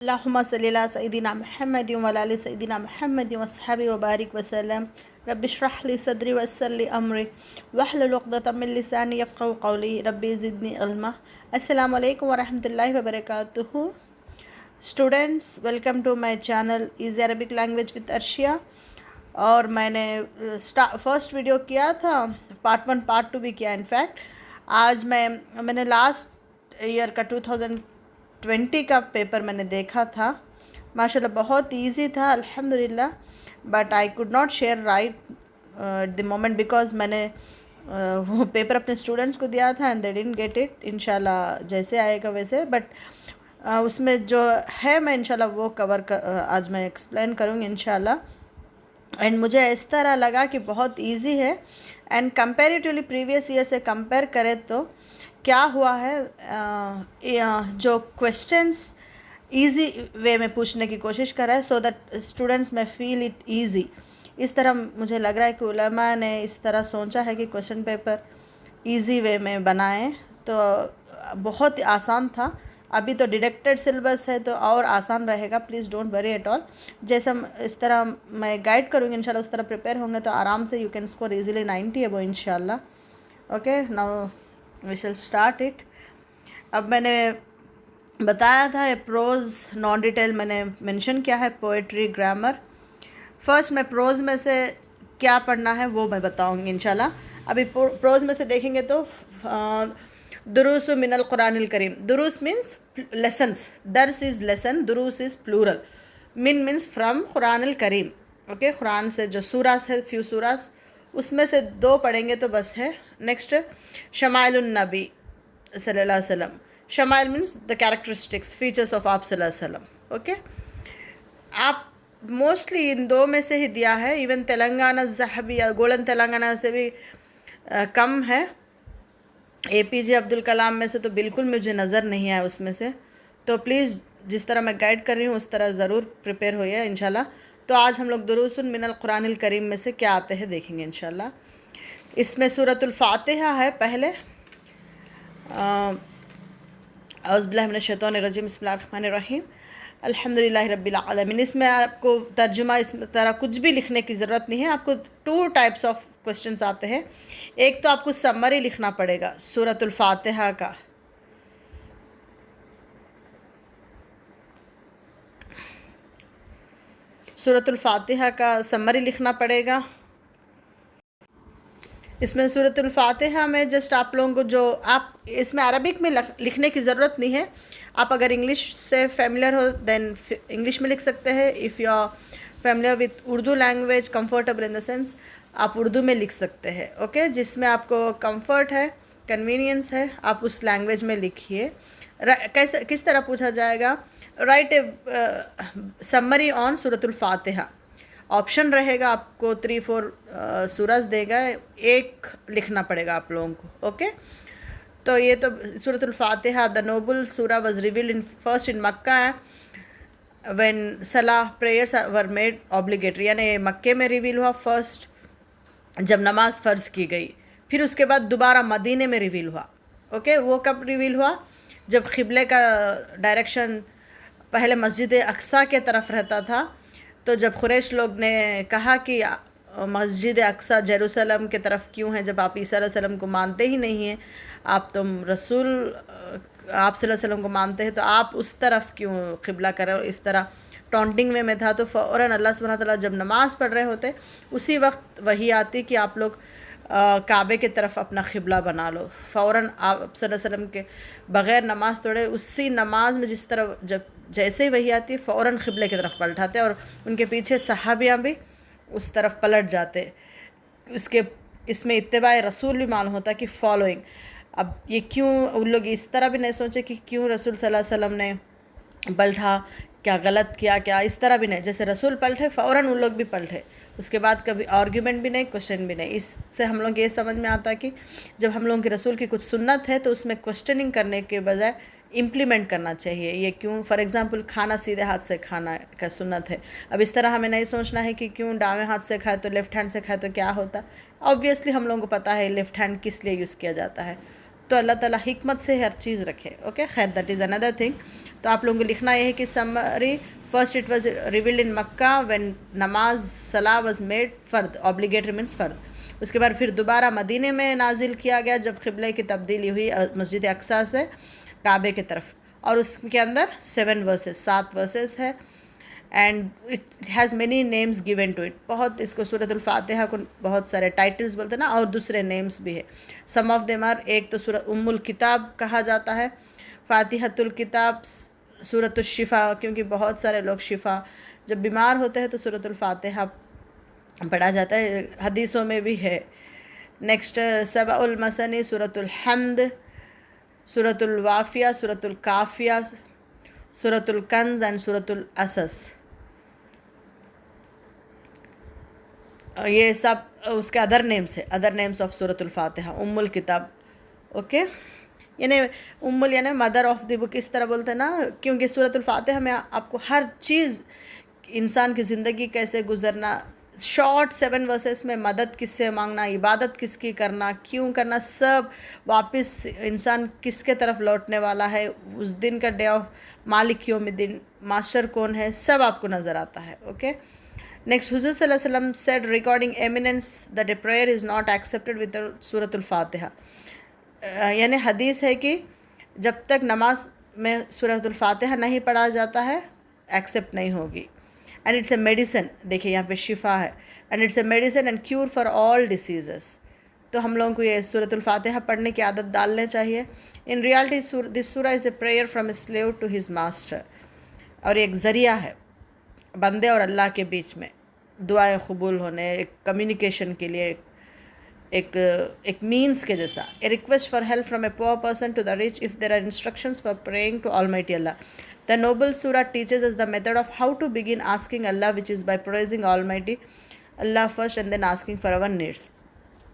اللهم صل على سيدنا محمد وعلى آل سيدنا محمد وصحبه وبارك وسلم. رب اشرح لي صدري ويسر لي أمري واحلل عقدة من لساني يفقهوا قولي. ربي زدني علما. السلام علیکم ورحمۃ اللہ وبرکاتہ. Students, welcome to my channel easy Arabic language with Arshia. اور میں نے فرسٹ ویڈیو کیا تھا، پارٹ 1 پارٹ 2 بھی کیا. انفیکٹ آج میں نے لاسٹ ایئر کا 2020 کا پیپر میں نے دیکھا تھا. ماشاءاللہ بہت ایزی تھا الحمدللہ، but I could not share right at the moment because میں نے وہ پیپر اپنے اسٹوڈنٹس کو دیا تھا and they didn't get it. انشاءاللہ جیسے آئے گا ویسے، بٹ اس میں جو ہے میں انشاءاللہ وہ آج میں ایکسپلین کروں گی انشاءاللہ. اینڈ مجھے اس طرح لگا کہ بہت ایزی ہے، اینڈ کمپیریٹیولی پریویس ایئر سے کمپیئر کرے تو کیا ہوا ہے، جو کویسچنس ایزی وے میں پوچھنے کی کوشش کر رہا ہے سو دیٹ اسٹوڈنٹس میں فیل اٹ ایزی. اس طرح مجھے لگ رہا ہے کہ علماء نے اس طرح سوچا ہے کہ کویسچن پیپر ایزی وے میں بنائیں تو بہت آسان تھا. ابھی تو ڈیڈکٹڈ سلیبس ہے تو اور آسان رہے گا. Please don't worry at all. جیسا اس طرح میں گائیڈ کروں گی انشاءاللہ اس طرح پریپیئر ہوں گے تو آرام سے یو کین اسکور ایزیلی 90 ابو انشاءاللہ. اوکے، ناؤ وی شل اسٹارٹ اٹ. اب میں نے بتایا تھا پروز نان ڈیٹیل میں نے مینشن کیا ہے، پوئٹری، گرامر. فرسٹ میں پروز میں سے کیا پڑھنا ہے وہ میں بتاؤں گی انشاءاللہ. ابھی پروز میں سے دیکھیں گے تو دروس من القرآن الکریم. دروس مینس لیسنس، درس از لیسن، دروس از پلورل. من مینس فرام قرآن الکریم. اوکے، قرآن سے جو سوراس ہے، فیو سوراس، اس میں سے 2 پڑھیں گے تو بس ہے. نیکسٹ شمائل النبی صلی اللہ علیہ وسلم. شمائل means the characteristics, features of آپ صلی اللہ علیہ وسلم. اوکے، آپ موسٹلی ان 2 میں سے ہی دیا ہے. ایون تلنگانہ ذہبی یا گولڈن تلنگانہ سے بھی کم ہے. اے پی جے عبد الکلام میں سے تو بالکل مجھے نظر نہیں آیا اس میں سے. تو پلیز جس طرح میں گائیڈ کر رہی ہوں اس طرح ضرور پریپیئر ہوئیے انشاءاللہ. تو آج ہم لوگ دروس من القرآن الکریم میں سے کیا آتے ہیں دیکھیں گے انشاءاللہ. اس میں سورۃ الفاتحہ ہے پہلے. اعوذ باللہ من الشیطان الرجیم، بسم اللہ الرحمن الرحیم، الحمدللہ رب العالمین. اس میں آپ کو ترجمہ اس طرح کچھ بھی لکھنے کی ضرورت نہیں ہے. آپ کو 2 ٹائپس آف کوسچنس آتے ہیں. ایک تو آپ کو سمری لکھنا پڑے گا سورۃ الفاتحہ کا. سورۃ الفاتحہ کا سمری لکھنا پڑے گا. اس میں سورۃ الفاتحہ میں جسٹ آپ لوگوں کو جو آپ اس میں عربک میں لکھنے کی ضرورت نہیں ہے. آپ اگر انگلش سے فیملیئر ہو دین انگلش میں لکھ سکتے ہیں. If you are familiar with Urdu language, comfortable in the sense, آپ اردو میں لکھ سکتے ہیں. اوکے، جس میں آپ کو کمفرٹ ہے، کنوینئنس ہے، آپ اس لینگویج میں لکھیے. کس طرح پوچھا جائے گا؟ رائٹ اے سمری آن سورۃ الفاتحہ. آپشن رہے گا، آپ کو 3-4 سورج دے گا، ایک لکھنا پڑے گا آپ لوگوں کو. اوکے، تو یہ تو Surah Al-Fatiha the noble surah was revealed first in Mecca when salah prayers were made obligatory. یعنی مکے میں ریویل ہوا فرسٹ جب نماز فرض کی گئی. پھر اس کے بعد دوبارہ مدینے میں ریویل ہوا. اوکے، وہ کب ریویل ہوا؟ جب قبلے کا ڈائریکشن پہلے مسجد اقصیٰ کے طرف رہتا تھا، تو جب قریش لوگ نے کہا کہ مسجد اقصیٰ جیروسلم کے طرف کیوں ہے جب آپ عیسیٰ علیہ السلام کو مانتے ہی نہیں ہیں، آپ تم رسول آپ صلی اللہ علیہ وسلم کو مانتے ہیں، تو آپ اس طرف کیوں قبلہ کر رہے ہو؟ اس طرح ٹونٹنگ میں تھا. تو فوراً اللہ سبحانہ وتعالیٰ جب نماز پڑھ رہے ہوتے اسی وقت وحی آتی کہ آپ لوگ کعبے کی طرف اپنا قبلہ بنا لو. فوراً آپ صلی اللہ علیہ وسلم کے بغیر نماز توڑے اسی نماز میں جس طرح جیسے ہی وحی آتی فوراً قبلے کی طرف پلٹاتے، اور ان کے پیچھے صحابیاں بھی اس طرف پلٹ جاتے. اس میں اتباع رسول بھی معلوم ہوتا کہ فالوئنگ. اب یہ کیوں ان لوگ اس طرح بھی نہیں سوچے کہ کیوں رسول صلی اللہ علیہ وسلم نے پلٹا، کیا غلط کیا، کیا اس طرح بھی نہیں. جیسے رسول پلٹے فوراً ان لوگ بھی پلٹے. اس کے بعد کبھی آرگیومنٹ بھی نہیں، کوشچن بھی نہیں. اس سے ہم لوگ یہ سمجھ میں آتا کہ جب ہم لوگوں کے رسول کی کچھ سنت ہے تو اس میں کوشچننگ کرنے کے بجائے امپلیمنٹ کرنا چاہیے. یہ کیوں؟ فار ایگزامپل کھانا سیدھے ہاتھ سے کھانا کا سنت ہے. اب اس طرح ہمیں نہیں سوچنا ہے کہ کیوں دائیں ہاتھ سے کھائے تو لیفٹ ہینڈ سے کھائے تو کیا ہوتا. آبویسلی ہم لوگوں کو پتہ ہے لیفٹ ہینڈ کس لیے یوز کیا جاتا ہے. تو اللہ تعالیٰ حکمت سے ہر چیز رکھے. اوکے خیر دیٹ از اندر تھنگ. تو آپ لوگوں کو لکھنا یہ ہے کہ summary first it was revealed in Mecca when namaz salah was made fard obligatory means fard. اس کے بعد پھر دوبارہ مدینے میں نازل کیا گیا جب قبلے کی تبدیلی ہوئی مسجد اقصیٰ سے کعبے کی طرف, اور اس کے اندر 7 ورسز ہے. And it has many names given to it. بہت اس کو سورۃ الفاتحہ کو بہت سارے ٹائٹلز بولتے ہیں نا, اور دوسرے نیمز بھی ہے. سم آف دیم آر, ایک تو سورۃ ام الکتاب کہا جاتا ہے, فاتحۃ الکتاب, سورۃ الشفا کیونکہ بہت سارے لوگ شفا جب بیمار ہوتے ہیں تو سورۃ الفاتحہ پڑھا جاتا ہے, حدیثوں میں بھی ہے. نیکسٹ سبع المثانی, سورۃ الحمد, سورۃ الوافیہ, سورۃ الکافیہ, سورۃ الکنز اینڈ سورۃ الاسس. یہ سب اس کے ادر نیمز ہے, ادر نیمز آف سورۃ الفاتحہ. ام الکتاب, اوکے, یعنی یعنی مدر آف دی بک اس طرح بولتے ہیں نا, کیونکہ سورۃ الفاتحہ میں آپ کو ہر چیز انسان کی زندگی کیسے گزرنا, شارٹ 7 ورسز میں مدد کس سے مانگنا, عبادت کس کی کرنا, کیوں کرنا, سب واپس انسان کس کے طرف لوٹنے والا ہے, اس دن کا ڈے آف مالک یوم الدین, ماسٹر کون ہے, سب آپ کو نظر آتا ہے. اوکے نیکسٹ, حضور صلی اللہ علیہ وسلم said regarding eminence that a prayer is not accepted with سورۃ الفاتحہ. یعنی حدیث ہے کہ جب تک نماز میں سورۃ الفاتحہ نہیں پڑھا جاتا ہے ایکسیپٹ نہیں ہوگی. اینڈ اٹس اے میڈیسن, دیکھیں یہاں پہ شفا ہے, and it's a medicine and cure for all diseases. تو ہم لوگوں کو یہ سورۃ الفاتحہ پڑھنے کی عادت ڈالنے چاہیے. ان ریالٹی دس سورہ is a prayer from a slave to his master, اور ایک ذریعہ ہے بندے اور اللہ کے بیچ میں دعائیں قبول ہونے, ایک کمیونیکیشن کے لیے, ایک مینس کے جیسا. A request for help from a poor person to the reach of their are instructions for praying to almighty اللہ. The noble surah teaches us the method of how to begin asking Allah, which is by praising Almighty Allah first and then asking for our needs.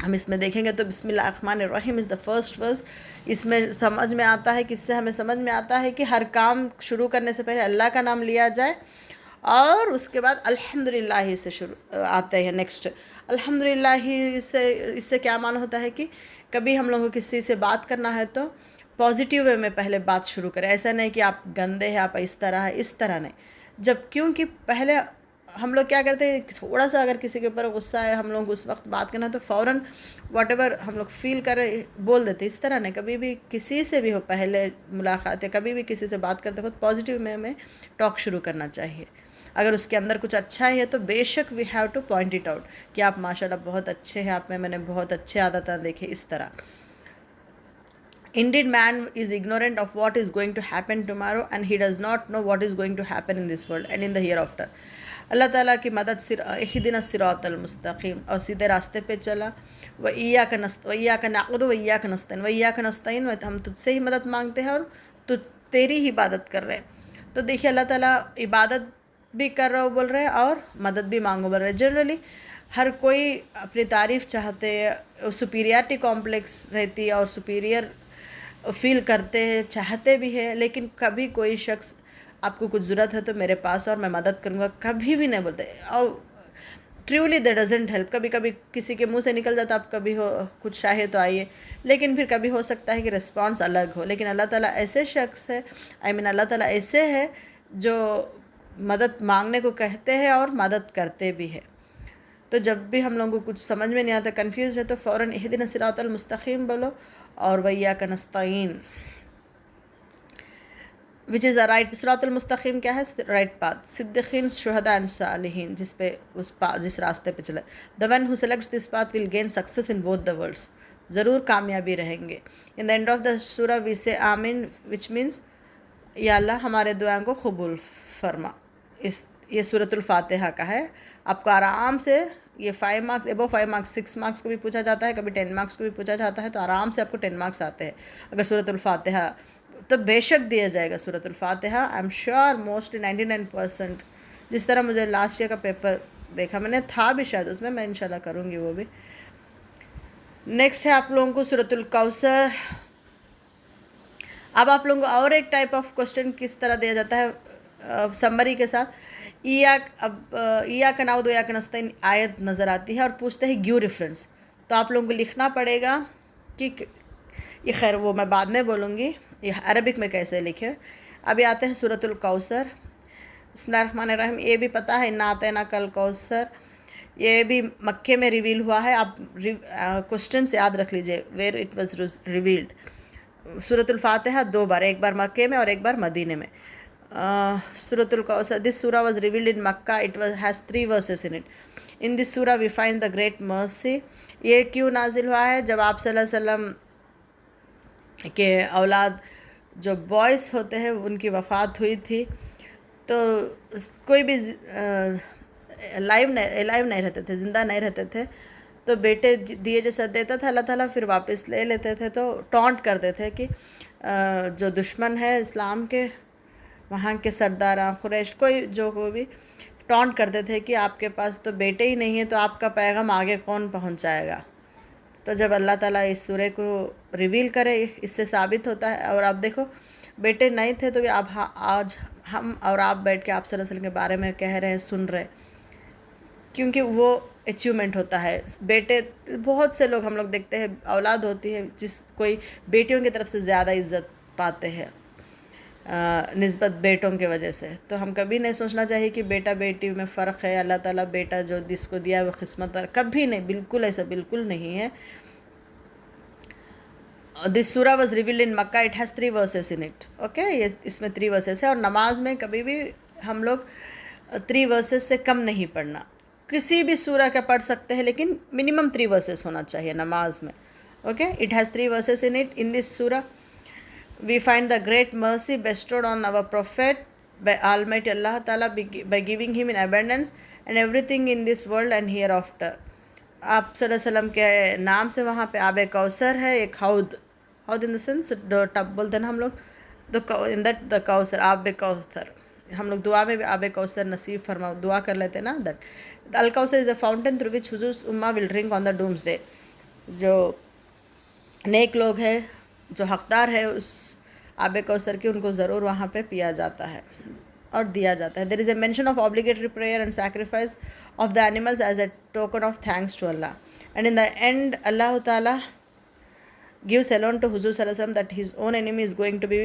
ہم اس میں دیکھیں گے تو بسم اللہ الرحمن الرحیم از the first ورس. اس میں سمجھ میں آتا ہے, کس سے ہمیں سمجھ میں آتا ہے کہ ہر کام شروع کرنے سے پہلے اللہ کا نام لیا جائے, اور اس کے بعد الحمدللہ سے شروع آتے ہیں. نیکسٹ الحمدللہ سے اس سے کیا معنی ہوتا ہے کہ کبھی ہم لوگوں کو کسی سے بات کرنا ہے تو پازیٹیو وے میں پہلے بات شروع کریں. ایسا نہیں کہ آپ گندے ہیں, آپ اس طرح ہے, اس طرح نہیں. جب کیونکہ پہلے ہم لوگ کیا کرتے ہیں, تھوڑا سا اگر کسی کے اوپر غصہ ہے, ہم لوگوں کو اس وقت بات کرنا ہے تو فوراً واٹ ایور ہم لوگ فیل کر رہے بول دیتے. اس طرح نہیں, کبھی بھی کسی سے بھی ہو پہلے ملاقات ہے, کبھی بھی کسی سے بات کرتے وقت پازیٹیو وے میں ٹاک شروع کرنا چاہیے. اگر اس کے اندر کچھ اچھا ہے تو بے شک we have to point it out کہ آپ ماشاءاللہ بہت اچھے ہیں, آپ میں نے بہت اچھے عادتیں دیکھے. اس طرح Indeed, man is ignorant of what is going to happen tomorrow, and he does not know what is going to happen in this world and in the hereafter. اللہ تعالیٰ کی مدد اہدنا الصراط المستقیم, اور سیدھے راستے پہ چلا. وَإِيَّاكَ نَعْبُدُ وَإِيَّاكَ نَسْتَعِينُ, وَإِيَّاكَ نَسْتَعِينُ, ہم تجھ سے ہی مدد مانگتے ہیں اور تیری ہی عبادت کر رہے ہیں. تو دیکھیے اللہ تعالیٰ عبادت بھی کر رہا ہو بول رہے ہیں اور مدد بھی مانگو بول رہے ہیں. جنرلی ہر کوئی اپنی تعریف چاہتے, سپیریارٹی کمپلیکس رہتی ہے اور سپیریئر فیل کرتے ہیں, چاہتے بھی ہے, لیکن کبھی کوئی شخص آپ کو کچھ ضرورت ہے تو میرے پاس اور میں مدد کروں گا کبھی بھی نہیں بولتے. اور ٹریولی دے ڈزنٹ ہیلپ. کبھی کبھی کسی کے منہ سے نکل جاتا آپ کبھی ہو کچھ چاہے تو آئیے, لیکن پھر کبھی ہو سکتا ہے کہ رسپانس الگ ہو. لیکن اللہ تعالیٰ ایسے شخص ہے, اللہ تعالیٰ ایسے ہے جو مدد مانگنے کو کہتے ہیں اور مدد کرتے بھی ہے. تو جب بھی ہم لوگوں کو کچھ سمجھ میں نہیں آتا, کنفیوز ہے, تو فوراً اہدنا الصراط المستقیم بولو, اور وَإِيَّاكَ نَسْتَعِينُ وچ از رائٹ. صراط المستقیم کیا ہے؟ Right path. صدیقین, شہداء اینڈ صالحین, جس راستے پہ چلے. the one who selects this path will gain success in both the worlds. ضرور کامیابی رہیں گے. in the end of the surah we say آمین, which means یا اللہ ہمارے دعائیں کو قبول فرما. یہ سورۃ الفاتحہ کا ہے. آپ کو آرام سے یہ 5 مارکس, ابو 5 مارکس, 6 مارکس کو بھی پوچھا جاتا ہے, کبھی 10 مارکس کو بھی پوچھا جاتا ہے, تو آرام سے آپ کو 10 مارکس آتے ہیں اگر سورۃ الفاتحہ, تو بے شک دیا جائے گا سورۃ الفاتحہ. آئی ایم شیور موسٹلی 99%, جس طرح مجھے لاسٹ ایئر کا پیپر دیکھا میں نے, تھا بھی شاید اس میں انشاءاللہ کروں گی وہ بھی. نیکسٹ ہے آپ لوگوں کو سورۃ الکوثر. اب آپ لوگوں کو اور ایک ٹائپ آف کوسچن کس طرح دیا جاتا ہے سمری کے ساتھ. ایاک نعبد و ایاک نستعین آیت نظر آتی ہے اور پوچھتے ہیں گیو ریفرنس. تو آپ لوگوں کو لکھنا پڑے گا کہ یہ خیر وہ میں بعد میں بولوں گی یہ عربک میں کیسے لکھے. ابھی آتے ہیں سورۃ الکوثر. بسم اللہ الرحمن الرحیم. یہ بھی پتہ ہے انا اعطیناک الکوثر، یہ بھی مکے میں ریویل ہوا ہے. آپ کوسچنس یاد رکھ لیجئے ویئر اٹ واز ریویلڈ. سورۃ الفاتحہ 2 بار، ایک بار مکے میں اور ایک بار مدینے میں. سورۃ Al-Kawthar, this surah was revealed in Mecca. It has 3 verses in it. In this surah we find the great مرسی. یہ کیوں نازل ہوا ہے؟ جب آپ صلی اللہ علیہ وسلم کے اولاد جو بوائز ہوتے ہیں ان کی وفات ہوئی تھی، تو کوئی بھی لائیو نہیں رہتے تھے، زندہ نہیں رہتے تھے، تو بیٹے دیے جیسا دیتا تھا اللہ تعالیٰ، پھر واپس لے لیتے تھے. تو ٹونٹ کرتے تھے کہ جو دشمن ہے اسلام کے، وہاں کے سرداراں قریش کوئی بھی ٹونٹ کرتے تھے کہ آپ کے پاس تو بیٹے ہی نہیں ہیں، تو آپ کا پیغام آگے کون پہنچائے گا. تو جب اللہ تعالیٰ اس سورہ کو ریویل کرے، اس سے ثابت ہوتا ہے. اور آپ دیکھو بیٹے نہیں تھے تو اب آج ہم اور آپ بیٹھ کے آپ صلی اللہ علیہ وسلم کے بارے میں کہہ رہے ہیں، سن رہے، کیونکہ وہ اچیومنٹ ہوتا ہے. بیٹے بہت سے لوگ ہم لوگ دیکھتے ہیں اولاد ہوتی ہے جس کوئی بیٹیوں کی طرف سے زیادہ عزت پاتے ہیں نسبت بیٹوں کے وجہ سے. تو ہم کبھی نہیں سوچنا چاہیے کہ بیٹا بیٹی میں فرق ہے. اللہ تعالیٰ بیٹا جو جس کو دیا ہے وہ قسمت پر، کبھی نہیں، بالکل ایسا بالکل نہیں ہے. This surah was revealed in Mecca. It has 3 verses in it. Okay, یہ اس میں 3 verses ہے. اور نماز میں کبھی بھی ہم لوگ 3 verses سے کم نہیں پڑھنا. کسی بھی سورہ کا پڑھ سکتے ہیں لیکن منیمم 3 verses ہونا چاہیے نماز میں. Okay, it has 3 verses in it. In this surah we find the great mercy bestowed on our prophet by Almighty Allah Ta'ala by giving him in abundance and everything in this world and hereafter. آپ صلی اللہ علیہ وسلم کے نام سے وہاں پہ آب کوثر ہے، ایک حوض ان دا سینس ٹب بولتے ہیں نا ہم لوگ، ان دیٹ دا کوثر، آب کوثر. ہم لوگ دعا میں بھی آب کوثر نصیب فرماؤ دعا کر لیتے ہیں نا. That Al-Kausar is a fountain through which حضور امہ ول ڈرنک آن دا ڈومس ڈے. جو نیک لوگ ہیں، جو حقدار ہے اس آب کوثر کی، ان کو ضرور وہاں پہ پیا جاتا ہے اور دیا جاتا ہے. There is a mention of obligatory prayer and sacrifice of the animals as a token of thanks to Allah. And in the end, Allah Ta'ala gives alone to Huzur Sallallahu Alaihi Wasallam that his own enemy is going to be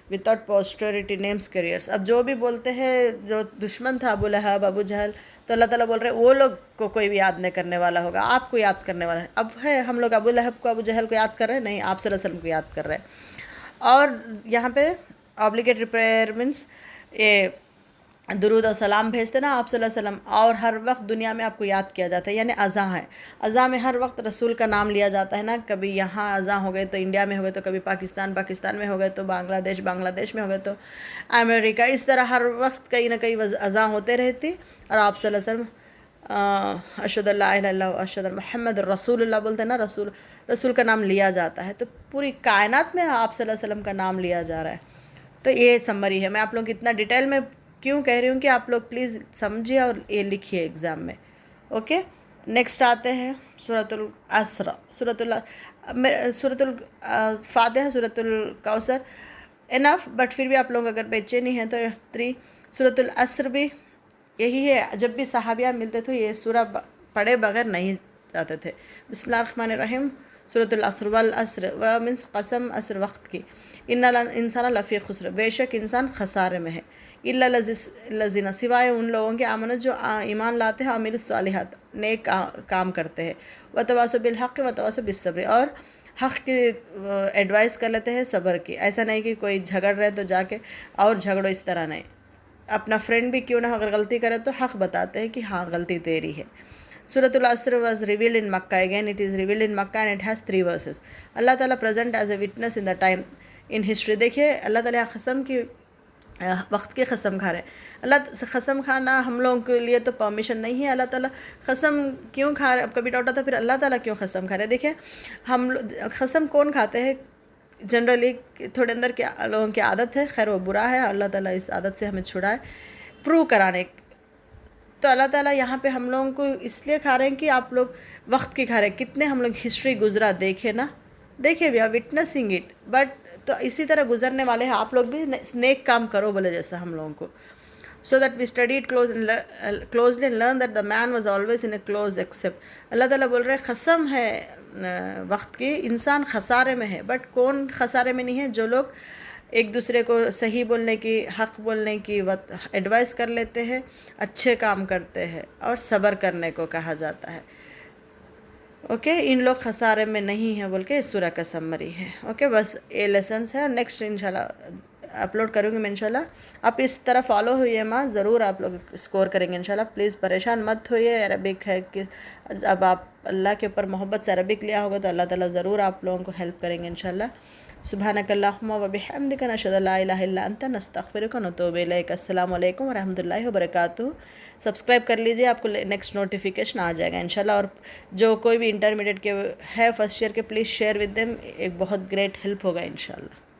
without posterity, names, careers. اب جو بھی بولتے ہیں جو دشمن تھا ابو لہب، ابو جہل، تو اللہ تعالیٰ بول رہے ہیں وہ لوگ کو کوئی بھی یاد نہیں کرنے والا ہوگا، آپ کو یاد کرنے والا ہے. اب ہے ہم لوگ ابو لہب کو، ابو جہل کو یاد کر رہے ہیں؟ نہیں، آپ صلی اللہ علیہ وسلم کو یاد کر رہے ہیں. اور یہاں پہ obligatory prayer means یہ درود و سلام بھیجتے نا آپ صلی اللہ علیہ وسلم، اور ہر وقت دنیا میں آپ کو یاد کیا جاتا ہے. یعنی اذاں ہے، اذاں میں ہر وقت رسول کا نام لیا جاتا ہے نا. کبھی یہاں اذاں ہو گئے تو انڈیا میں ہو گئے، تو کبھی پاکستان میں ہو گئے، تو بنگلہ دیش میں ہو گئے، تو امریکہ. اس طرح ہر وقت کہیں نہ کہیں اذاں ہوتے رہتی. اور آپ صلی اللہ علیہ وسلم اشہد اللہ الہ الا اللہ اشہد ان محمد رسول اللہ بولتے ہیں نا، رسول کا نام لیا جاتا ہے. تو پوری کائنات میں آپ صلی اللہ علیہ وسلم کا نام لیا جا رہا ہے. تو یہ سمری ہے. میں آپ لوگوں کو اتنا ڈیٹیل میں کیوں کہہ رہی ہوں کہ آپ لوگ پلیز سمجھیے اور یہ لکھیے ایگزام میں. اوکے، نیکسٹ آتے ہیں سورۃ العصر. سورۃ الفاتحہ، سورۃ الکوثر انف. بٹ پھر بھی آپ لوگ اگر بے چینی ہیں تو 3. سورۃ العصر بھی یہی ہے. جب بھی صحابیہ ملتے تھے یہ سورہ پڑھے بغیر نہیں جاتے تھے. بسم اللہ الرحمن الرحیم. سورۃ العصر والعصر و مینس قسم عصر وقت کی. ان الانسان لفی خسر، بے شک انسان خسارے میں ہے. الا الذین، سوائے ان لوگوں کے آمنت جو ایمان لاتے ہیں، عامل الصالحات، نیک کام کرتے ہیں، وتواصوا بالحق وتواصوا بالصبر، اور حق کی ایڈوائز کر لیتے ہیں صبر کی. ایسا نہیں کہ کوئی جھگڑ رہے تو جا کے اور جھگڑو، اس طرح نہیں. اپنا فرینڈ بھی کیوں نہ اگر غلطی کرے تو حق بتاتے ہیں کہ ہاں غلطی تیری ہے. سورۃ العصر was revealed in Makkah. Again it is revealed in Makkah and it has 3 verses. اللہ تعالیٰ present as a witness in the time in history. دیکھیے اللہ تعالیٰ قسم کی وقت کی قسم کھا رہے ہیں. اللہ قسم کھانا ہم لوگوں کے لیے تو پرمیشن نہیں ہے. اللہ تعالیٰ قسم کیوں کھا رہے؟ اب کبھی ڈاؤٹ آتا پھر اللہ تعالیٰ کیوں قسم کھا رہے؟ دیکھیں ہم قسم کون کھاتے ہیں؟ جنرلی تھوڑے اندر کے لوگوں کی عادت ہے، خیر وہ برا ہے، اللہ تعالیٰ اس عادت سے ہمیں چھڑائے، پروو کرانے. تو اللہ تعالیٰ یہاں پہ ہم لوگوں کو اس لیے کھا رہے ہیں کہ آپ لوگ وقت کی کھا رہے ہیں. کتنے ہم لوگ ہسٹری گزرا دیکھے نا، دیکھے we are witnessing it. But تو اسی طرح گزرنے والے ہیں. آپ لوگ بھی نیک کام کرو بولے جیسا ہم لوگوں کو. so that we studied closely and learned that the man was always in a close accept. اللہ تعالیٰ بول رہے قسم ہے وقت کی، انسان خسارے میں ہے، بٹ کون خسارے میں نہیں ہے؟ جو لوگ ایک دوسرے کو صحیح بولنے کی، حق بولنے کی ایڈوائس کر لیتے ہیں، اچھے کام کرتے ہیں، اور صبر کرنے کو کہا جاتا ہے. اوکے، ان لوگ خسارے میں نہیں ہیں بول کے اس سورہ کا سمری ہے. اوکے، بس یہ لیسنس ہے، اور نیکسٹ انشاءاللہ اپلوڈ کروں گی میں انشاءاللہ. آپ اس طرح فالو ہوئیے ماں، ضرور آپ لوگ اسکور کریں گے انشاءاللہ. پلیز پریشان مت ہوئیے، عربک ہے کہ اب آپ اللہ کے اوپر محبت سے عربک لیا ہوگا تو اللہ تعالیٰ ضرور آپ لوگوں کو ہیلپ کریں گے انشاءاللہ. سبحانک اللہم و بحمدک، نشہد ان لا الہ الا انت، نستغفرک و نتوب الیک. السلام علیکم ورحمۃ اللہ وبرکاتہ. سبسکرائب کر لیجئے، آپ کو نیکسٹ نوٹیفیکیشن آ جائے گا انشاءاللہ. اور جو کوئی بھی انٹرمیڈیٹ کے ہے فرسٹ ایئر کے، پلیز شیئر ود دیم، ایک بہت گریٹ ہیلپ ہوگا انشاءاللہ.